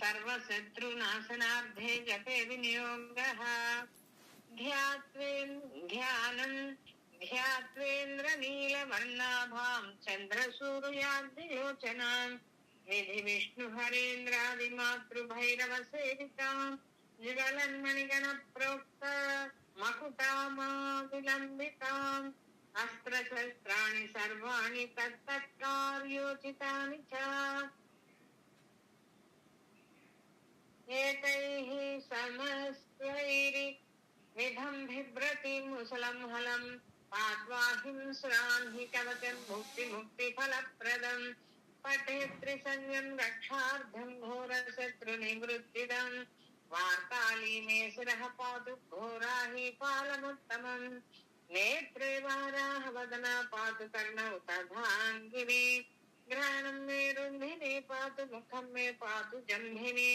सर्वशत्रुनाशनार्थे जपे विनियोगः ध्यात्वेन्द्रनीलवर्णाभां चन्द्रसूर्याग्निलोचनां विधि विष्णुहरेन्द्रादिमातृभैरवसेवितां जुगलन्मणिगणप्रोक्त मकुटामा विलम्बिताम् अस्त्रशस्त्राणि सर्वाणि तत्तत्कार्योचितानि च एतैः समस्तैर्विधं बिभ्रति मुसलं हलं पाद्वाहिं श्रान्हि कवचं मुक्तिफलप्रदं पठेत् त्रिसंज्ञं रक्षार्थं घोरशत्रुनिवृत्तिदं वार्ताली मे शिरः पातु घोरा हि पालमुत्तमम् नेत्रे वाराहवदना पातु कर्णौ तथाङ्गिनी घ्राणं मे रुन्धिनी पातु मुखं मे पातु जम्भिनी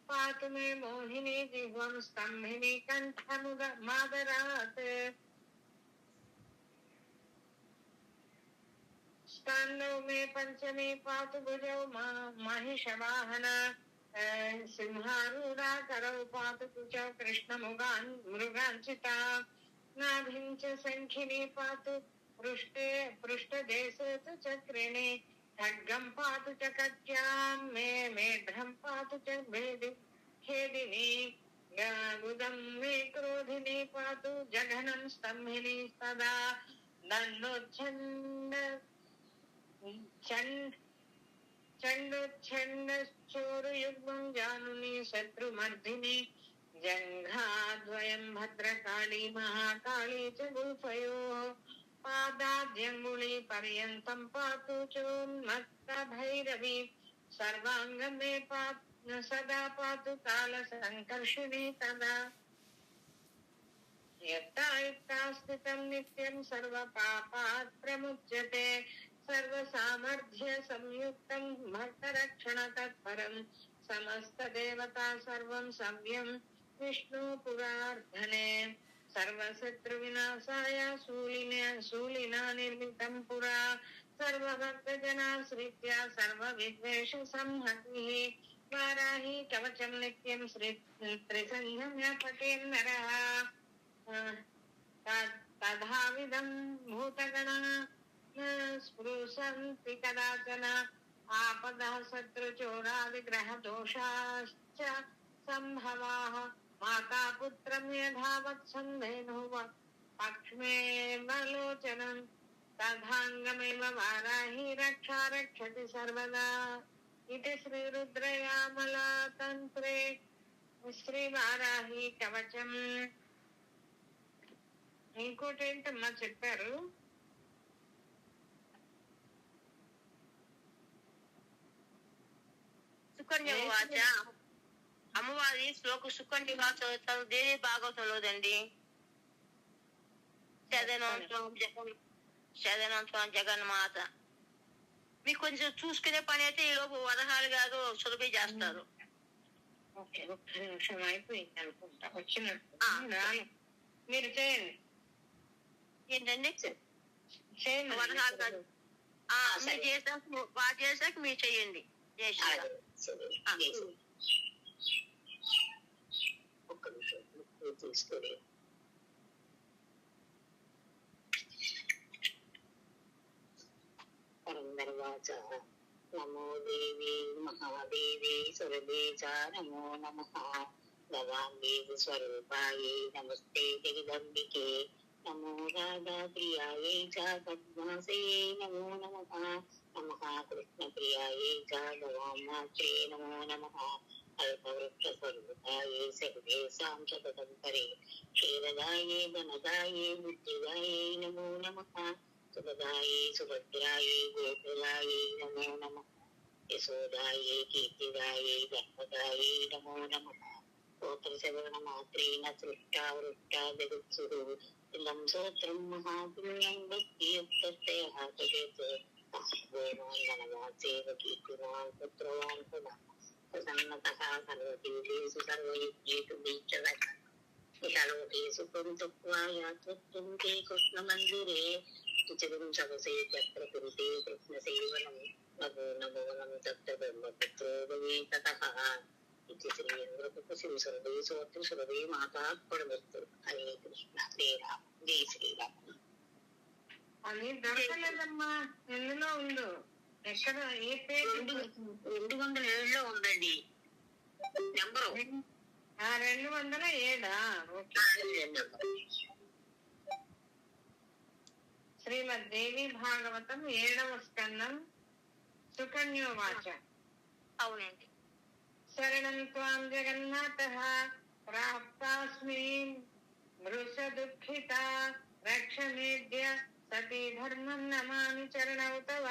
पातु मे मोहिनी जिह्वं स्तम्भिनी कण्ठमुदमादरात् स्कन्धौ मे पञ्चमी पातु भुजौ महिषवाहन सिंहारूढा करौ पातु कुचौ कृष्णमृगाञ्चिता नाभिं च शङ्खिनी पातु पृष्ठदेशे तु चक्रिणी खड्गं पातु च कट्यां मे मेढ्रं पातु च खेदिनी गुदं मे क्रोधिनी पातु जघनं स्तम्भिनी सदा चण्डोच्छण्डश्चोरुयुग्मं जानुनी शत्रुमर्दिनी जङ्घाद्वयं भद्रकाली महाकाली च गुल्फयोः पादाद्यङ्गुली पर्यन्तं पातु चोन्मत्तभैरवी सर्वाङ्गं मे सदा पातु कालसङ्कर्षिणी तदा यत्ता स्थितं नित्यं सर्वपापात् प्रमुच्यते सर्वसामर्थ्य संयुक्तं भक्तरक्षण तत्परं समस्तदेवता सर्वं सव्यं विष्णुपुरार्धने सर्वशत्रुविनाशाय शूलिना निर्मितं पुरा सर्वभक्तजनाश्रित्य सर्वविद्वेषसंहतिः वाराही कवचं नित्यं त्रिसन्ध्यं पठेन्नरः तथाविधं भूतगणा स्पृशन्ति कदाचन आपदः शत्रुचोरादिग्रहदोषाश्च सम्भवाः माता पुत्रं यधावत् सन्धेनुः पक्ष्मेवलोचनं तथाङ्गमेव वाराही रक्षा रक्षति सर्वदा इति श्रीरुद्रयामलातन्त्रे శ్రీవారాహి కవచం. ఇంకోటి ఏంటమ్మా చెప్పారు? సుకన్యవాచ అమ్మవారి శ్లోక సుకన్యగా చదువుతారు దేవి భాగవతంలోదండి. శదనంతం జగన్మాత. మీకు కొంచెం చూసుకునే పని అయితే ఈ లోపు వరహాలు గారు సులభి చేస్తారు. ఒక్క నిమిషం అయిపోయింది అనుకుంటా వచ్చినట్టు. మీరు చేయండి. ఏంటండి చేయండి వరహాలు గారు మీరు చేసాక బాగా చేసాక మీరు చెయ్యండి. ఒక్క నిమిషం తీసుకొని పరందర్వాచ నమో దేవి మహాదేవి సురదేచ నమో నమః గవాంగే స్వరూపాయే నమస్తే జగదంబికే నమో రాధా ప్రియాయే చ పద్మాసే నమో నమః నమః కృష్ణ ప్రియాయే చ గవామాత్రే నమో నమః అల్పవృక్ష స్వరూపాయే సర్వేషాం శతదంపరే క్షీరదాయే ధనదాయే బుద్ధిదాయే నమో నమః సుభదాయే సుభద్రాయే గోకులాయే నమో నమః యశోదాయే కీర్తిదాయే ధర్మదాయే నమో నమః స్తోత్రశ్రవణమాత్రేణ సృష్టా వృష్టా జగత్సురు ఇలం స్తోత్రం మహాపుణ్యం భక్తియుక్తస్తయః తదేత్ గోమాన్ ధనవాసేవ కీర్తివాన్ పుత్రవాన్ పునః ప్రసన్నతః సర్వతీర్థేషు సర్వయుజ్యేషు దీక్షలః ఇహలోకే సుఖం తుక్వా యాత్వత్వం తే కృష్ణమందిరే తుచరం శవసే చక్ర కురుతే కృష్ణ సేవనం నమోనం తత్ర బ్రహ్మపుత్రో భవేతతః ఇది శ్రీ ఇంద్రపుత్ర సురభి సురభి మాతాత్పడవస్తు. హరే కృష్ణ. శ్రీరామ్. జై శ్రీరామ్. అది దొరకలేదమ్మా, ఎందులో ఉందో, ఎక్కడ, ఏ పేరు? 207 ఉందండి నెంబరు. 207. శ్రీమద్ దేవి భాగవతం 7వ స్కందం సుకన్యోవాచ. అవునండి. శరణం త్వాం జగన్నాథః ప్రాప్తాస్మి మృష దుఃఖిత రక్షమేద్య సతీ ధర్మం నమామి చరణౌ తవ.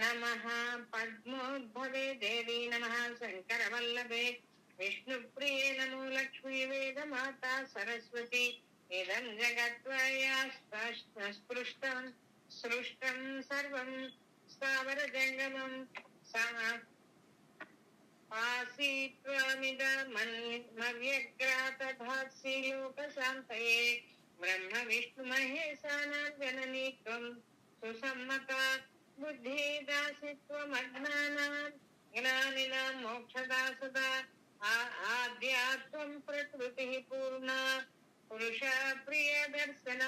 నమః పద్మోద్భవే దేవి నమః శంకరవల్లభే విష్ణుప్రియే నమో లక్ష్మీ వేదమాతా సరస్వతి. ఇదం జగత్వయా స్పృష్టం సృష్టం సర్వం స్థావర జంగమం ఆసీత్వమిదమవ్యగ్రాతధాత్సి లోకశాంతయే. బ్రహ్మ విష్ణు మహేశానాం జననీ త్వం సుసమ్మతా బుద్ధిదాసిత్వమజ్ఞానాం జ్ఞానినాం మోక్షదా సదా. ఆద్యాత్వం ప్రకృతి పూర్ణా పురుష ప్రియ దర్శన.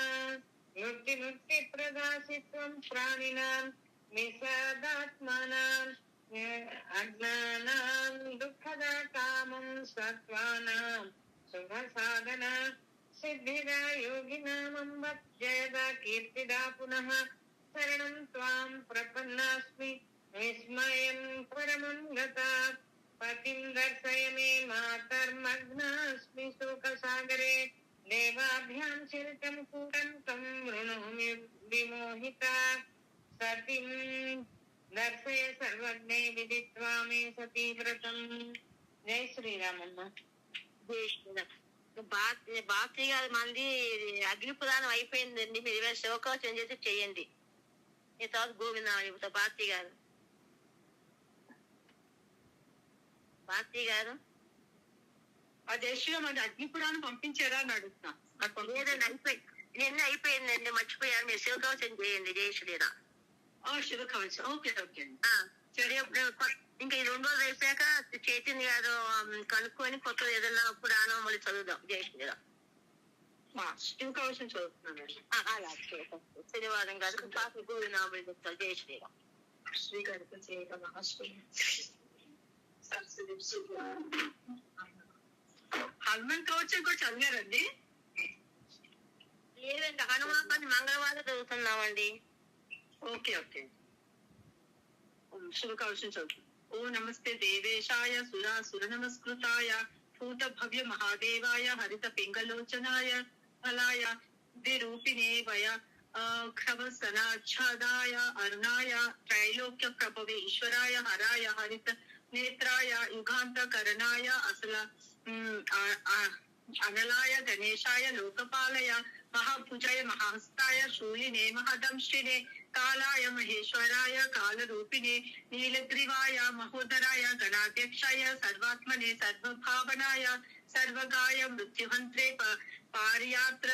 ముక్తి ప్రదాసిత్వం ప్రాణినాం నిషదాత్మానాం అజ్ఞానాం దుఃఖదా కామం సత్వానాం శుభ సాధన సిద్ధిదా యోగినామం జయదా కీర్తిదా పునః. శరణం త్వాం ప్రపన్నాస్మి విస్మయం పరమం గతా. పతిం దర్శయ మే మాతర్మగ్నాస్మి శోకసాగరే. దేవాభ్యాం శిల్కం కూటం తం వృణోమి విమోహితా. సతిం దర్శయ సర్వజ్ఞే విదిత్వా మే సతీవ్రతం. జై శ్రీరామమ్మ. జై శ్రీరామ్. బాప్తి గారి మంది అగ్ని ప్రదానం అయిపోయిందండి. మీరు ఇవాళ శివకవచం చేసి చెయ్యండి. ఈ తర్వాత గోవిందం చెబుతా. బాప్తి గారు అదే మన అగ్ని పురాణం పంపించారా అని అడుగుతున్నా. లేదండి, నిన్న అయిపోయిందండి, మర్చిపోయారు. మీరు శివకవచం చేయండి. జై శ్రీరామ్. శివ కవచం. Okay okay. సరే, ఇంకా ఈ 2 రోజులు అయిపోయాక చైతన్య గారు కనుక్కొని కొత్త ఏదైనా పురాణం మళ్ళీ చదువుదాం. జై శ్రీరామ్. శివ కవచం చదువుతున్నానండి. అలా శనివారం గారు పాప గోవిందనామని చెప్తారు. జై శ్రీరామ్. శ్రీగారికి మహాశ్రీ హనుమాన్ కవచం కూడా చదివారండి? లేదండి, హనుమాన్ మంగళవారం చదువుతున్నామండి. Okay okay. శివ కవచం చదువు. ఓ నమస్తే దేవేశాయ సురాసుర నమస్కృతాయ భూత భవ్య మహాదేవాయ హరిత పింగలోచనాయ ఫలాయ విరూపిణే వయ క్షవసనాఛాదాయ అరుణాయ త్రైలోక్య ప్రభవే ఈశ్వరాయ హరాయ హరిత నేత్రాయ యుగాంత కరణాయ అనలాయ గణేశాయ లోకపాలయ మహాభుజాయ మహాహస్తాయ శూలినే మహదంశ్రినే కాలాయ మహేశ్వరాయ కాలరూపిణే నీలగ్రీవాయ మహోదరాయ గణాధ్యక్షాయ సర్వాత్మనే సర్వభావనాయ సర్వగాయ మృత్యుహంత్రే పార్యాత్ర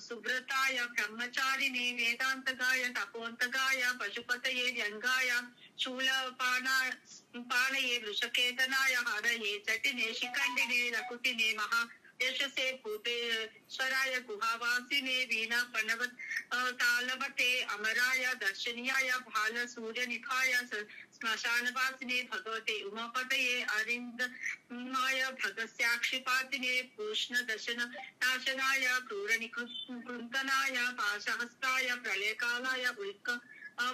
సుబ్రతాయ బ్రహ్మచారిణే వేదాంతగాయ తపోంతగాయ పశుపతయే వ్యంగాయ శూలపానయే వృషకేతనాయ హరయే జటినే శిఖండినే రకుటినే మహా యశసే భూతేశ్వరాయ గుహావాసినే వీణా పణవత్ తాళవతే అమరాయ దర్శనీయాయ భాల సూర్య నిఖాయ శ్మశానవాసినే భగవతే ఉమాపతయే అరిందమాయ భగస్యాక్షిపాతినే పూష్ణ దశన నాశనాయ క్రూర నికృంతనాయ పాశహస్తాయ ప్రళయకాలాయ ఉల్క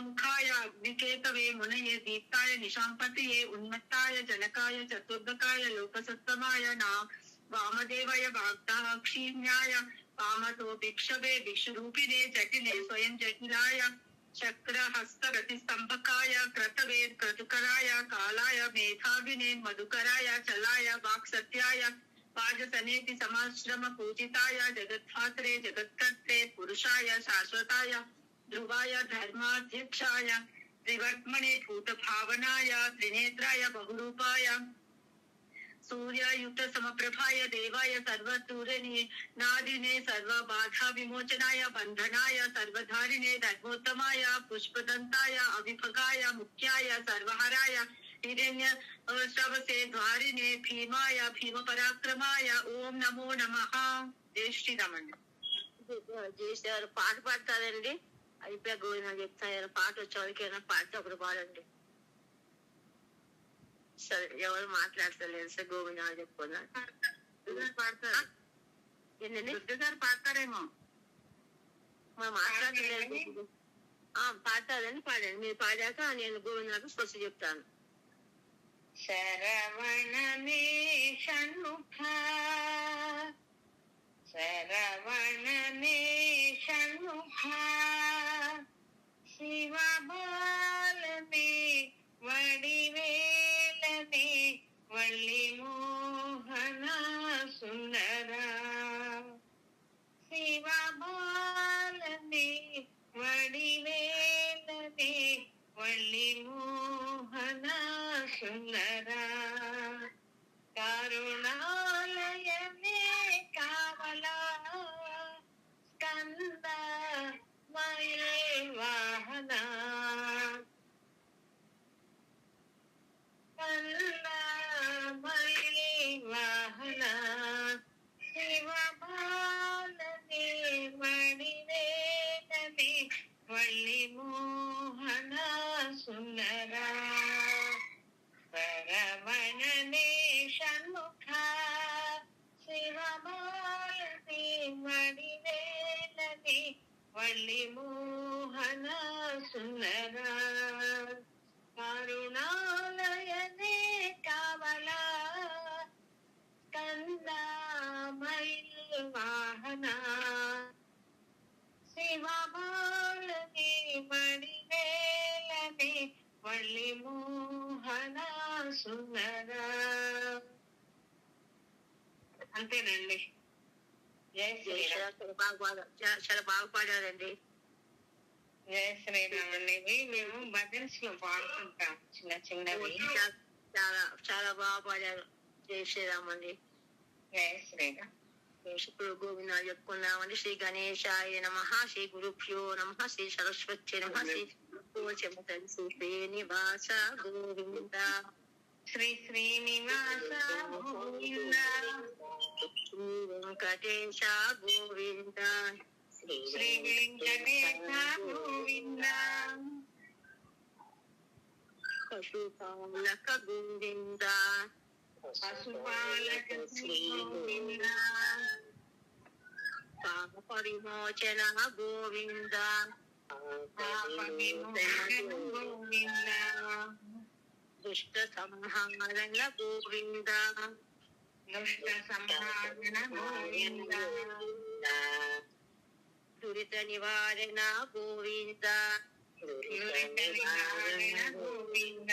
ముఖాయ అగ్నికేతవే మునయే దీప్తాయ నిశాంపతియే ఉన్మత్తాయ జనకాయ చతుర్దకాయ లోకసత్తమాయ నా వామదేవాయ వాగ్దాక్షీణ్యాయ వామతో భిక్షవే భిక్షురూపిణే జటిలే స్వయం జటిలాయ చక్రహస్త ప్రతిస్తంభకాయ క్రతవే క్రతుకరాయ కాలాయ మేధావినే మధుకరాయ చలాయ వాక్సత్యాయ వాజసనేతి సమాశ్రమ పూజితాయ జగద్ధాత్రే జగత్కర్త్రే పురుషాయ శాశ్వతాయ ధ్రువాయ ధర్మాధ్యక్షాయ త్రివర్త్మనే భూత భావనాయ త్రినేత్రాయ బహురూపాయ सूर्यायुक्त समप्रभाय देवाय सर्वतूरणे नादिने सर्व बाधा विमोचनाय बंधनाय सर्वधारिणे धर्मोत्तमाय पुष्पदंताय अविभगाय मुख्याय सर्वहराय हिरण्य श्रवसे द्वारिणे भीमाय भीम पराक्रमाय ओम नमो नमः. జై శ్రీరామండి. చేసేవారు పాట పాడతారండి. అయిపోయా గోవింద చెప్తారు. పాట వచ్చేవారికి పాడితే ఒకటి పాడండి. సరే, ఎవరు మాట్లాడతలేదు సార్. గోవింద చెప్పుకున్నారు పాడతారు. ఏంటండి గారు పాడతారేమో. మనం మాట్లాడలేదు. పాడతారని పాడండి. మీరు పాడాక నేను గోవిందకు స్పష్ట చెప్తాను. శరవణనే షణ్ముఖ శరవణనే షణ్ముఖ శివబాలనే వడివేలనే వల్లి మోహన సుందరా శివబాలనే వడివేలనే వల్లి మోహన సుందరా కరుణాలయనే కావలా స్కంద మయే వాహన స్కంద మయే వాహన శివబాలనే మణివేలనే వల్లి మోహన సుందరా శరవణనే షణ్ముఖ శివబాలనే మణివేలనే వల్లి మోహన సుందరా కరుణాలయనే కావలా స్కందమయీ వాహన శివబాలనే మణివేలనే వల్లి మోహన సుందరా. అంతేనండి. జై శ్రీరామ్. చాలా బాగా పాడారండి. జై శ్రీరామ్ అండి. మేము భజన్స్ లో పాడుకుంటాం చిన్న చిన్నవి. చాలా చాలా బాగా పాడారు. జై శ్రీరామ్ అండి. జై శ్రీరామ్. ఇప్పుడు గోవింద చెప్పుకున్నామండి. శ్రీ గణేశాయ నమః, శ్రీ గురుభ్యో నమః, శ్రీ సరస్వతి నమః, శ్రీ శ్రీనివాస గోవింద, శ్రీ శ్రీనివాస గోవింద, శ్రీ వెంకటేశ గోవింద, శ్రీ వెంకటేశ గోవింద, పశుపాలక గోవింద, పశుపాలక శ్రీ గోవింద, పాప విమోచన గోవింద, పాప విమోచన గోవింద, దుష్ట సంహారణ గోవింద, దుష్ట సంహారణ గోవింద, దురిత నివారణ గోవింద, దురిత నివారణ గోవింద,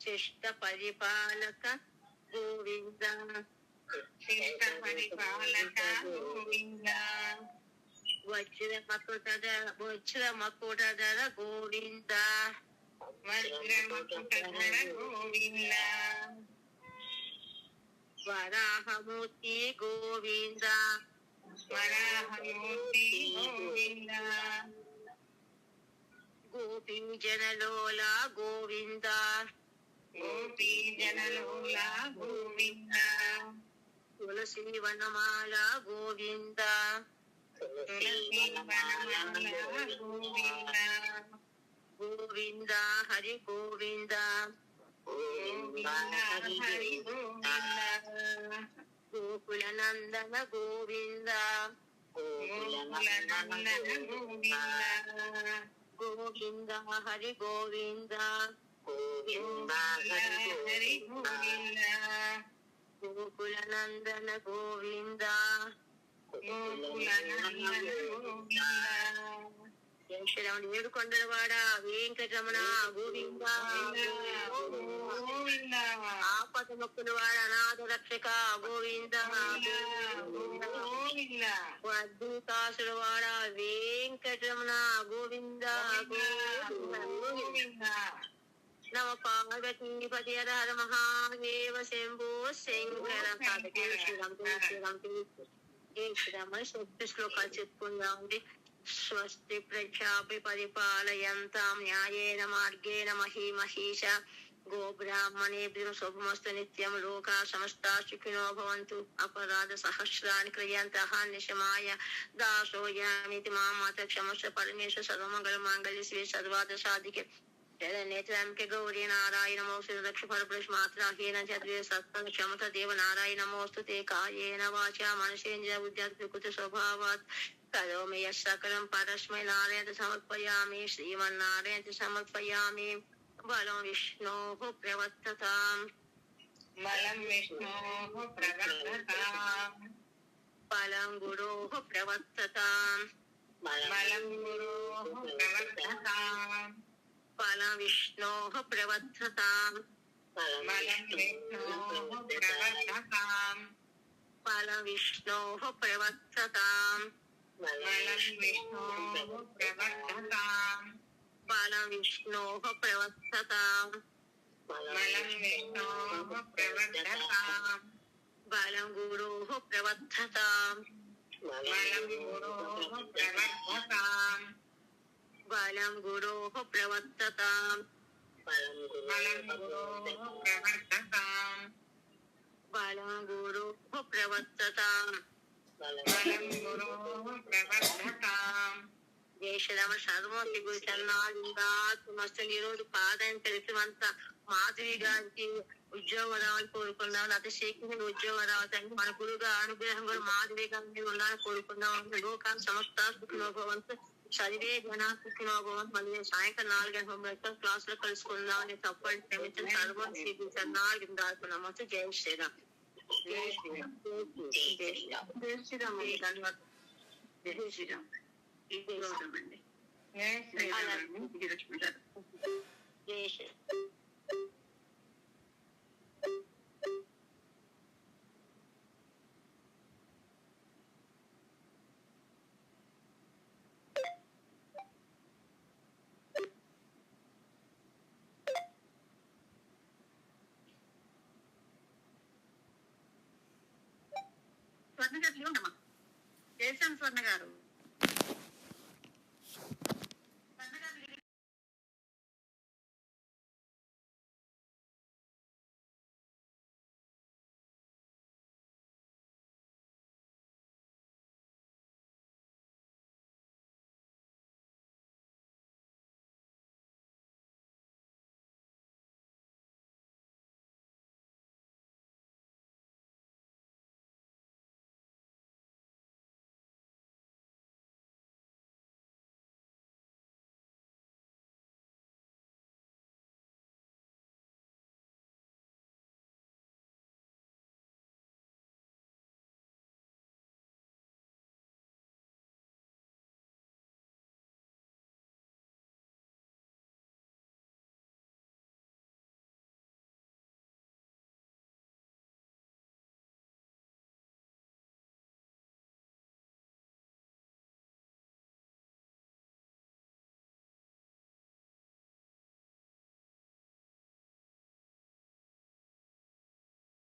శిష్ట పరిపాలక గోవింద, శిష్ట పరిపాలక గోవింద, వజ్ర మకుటధర గోవింద, వజ్ర మకుటధర గోవింద, వరాహమూర్తి గోవింద, వరాహమూర్తి గోవింద, గోపీ జనలోల గోవింద, గోపీ జనలోల గోవింద, తులసి వనమాల గోవింద, తులసి వనమాల గోవింద, గోవింద హరి గోవింద, గోవింద హరి గోవింద, గోకుల నందన గోవింద, గోకుల నందన గోవింద, గోవింద హరి గోవింద, గోవింద హరి గోవింద, గోకుల నందన గోవింద, గోకుల నందన గోవింద, శ్రీరాముడు ఏడుకొండలవాడ వెంకటరమణ గోవింద, గోవింద, ఆపద మొక్కులు వాడ అనాథ రక్షక గోవింద, గోవింద, అద్భుతాసుల వాడ వెంకటరమణ గోవింద, గోవింద, నమ పార్వతీపతి హర హర మహాదేవ శంభో శంకర. జై శ్రీరామ్ జై శ్రీరామ్ జై శ్రీరామ్. శక్తి శ్లోకాలు చెప్పుకుందామండి. స్వస్తి ప్రజాపి పరిపాలయంతాం న్యాయేన మార్గేణ మహీమహీష. గోబ్రాహ్మణేభ్యో శుభమస్తు నిత్యం. లోకా సమస్తా సుఖినో భవంతు. అపరాధ సహస్రాన్ని క్రియంతః నిశమాయ దాసోయామితి మామాత క్షమస్వ పరమేశ్వర. సర్వమంగళ మాంగళ్య శివే సర్వార్థ సాధికే శరణ్యే త్ర్యంబకే గౌరీ నారాయణ నమోస్తు. దక్ష పరపురుష మాత్రాహీన చద్వే సత్సంగ క్షమత దేవ నారాయణ నమోస్తుతే. కాయేన వాచా మనసేంద్రియ బుద్ధ్యాత్ ప్రకృతి స్వభావాత్ కరోమి యస్సకలం పరస్మై నారాయణ సమర్పయామి. శ్రీమన్నారాయణ సమర్పయామి. బలం విష్ణోః ప్రవర్తతాం. బలం విష్ణోః ప్రవర్తతాం. బలం గురోః ప్రవర్తతాం. బలం గురోః ప్రవర్తతాం. బలం విష్ణోః ప్రవర్తతాం. బలం విష్ణోః ప్రవర్తతాం. బలం విష్ణోః ప్రవర్తతాం. బలం విష్ణోః ప్రవర్తతాం. బలం విష్ణోః ప్రవర్తతాం. బలం విష్ణోః ప్రవర్తతాం. బలం గురోః ప్రవర్తతాం. బలం గురోః ప్రవర్తతాం. బలం గురోః ప్రవర్తతాం. బలం గురోః ప్రవర్తతాం. బలం గురోః ప్రవర్తతాం. బలం గురోః ప్రవర్తతాం. జై శ్రీరామ. సర్వోతి గురు చరణాలిందాత్ మస్తు. ఈ రోజు పాదాన్ని తెలిసినంత మాధవి గారికి ఉద్యోగం రావాలని కోరుకున్నాం. లేకపోతే శేఖర్ ఉద్యోగం రావాలని మన గురుగా అనుగ్రహం కూడా మాధవి గారి ఉండాలని కోరుకున్నాం. లోకాన్ని సమస్త సుఖినోభవంతు. చదివే జనా సుఖినోభవంతు. మళ్ళీ సాయంకాలం 4 గంటల క్లాస్ లో కలుసుకుందాం అని తప్పని క్షమించిన సర్వం శ్రీ గురు చరణాలిందాత్ నమస్తే. జై శ్రీరామ్. జై శ్రీరామ్. జై శ్రీరామ్. జై శ్రీరామ్. జై శ్రీరామ్. అండి. జై శ్రీరామ్. జై శ్రీరామ్. స్వర్ణ గారు ఉండమ్మా. జయశ్యామ్ స్వర్ణ గారు.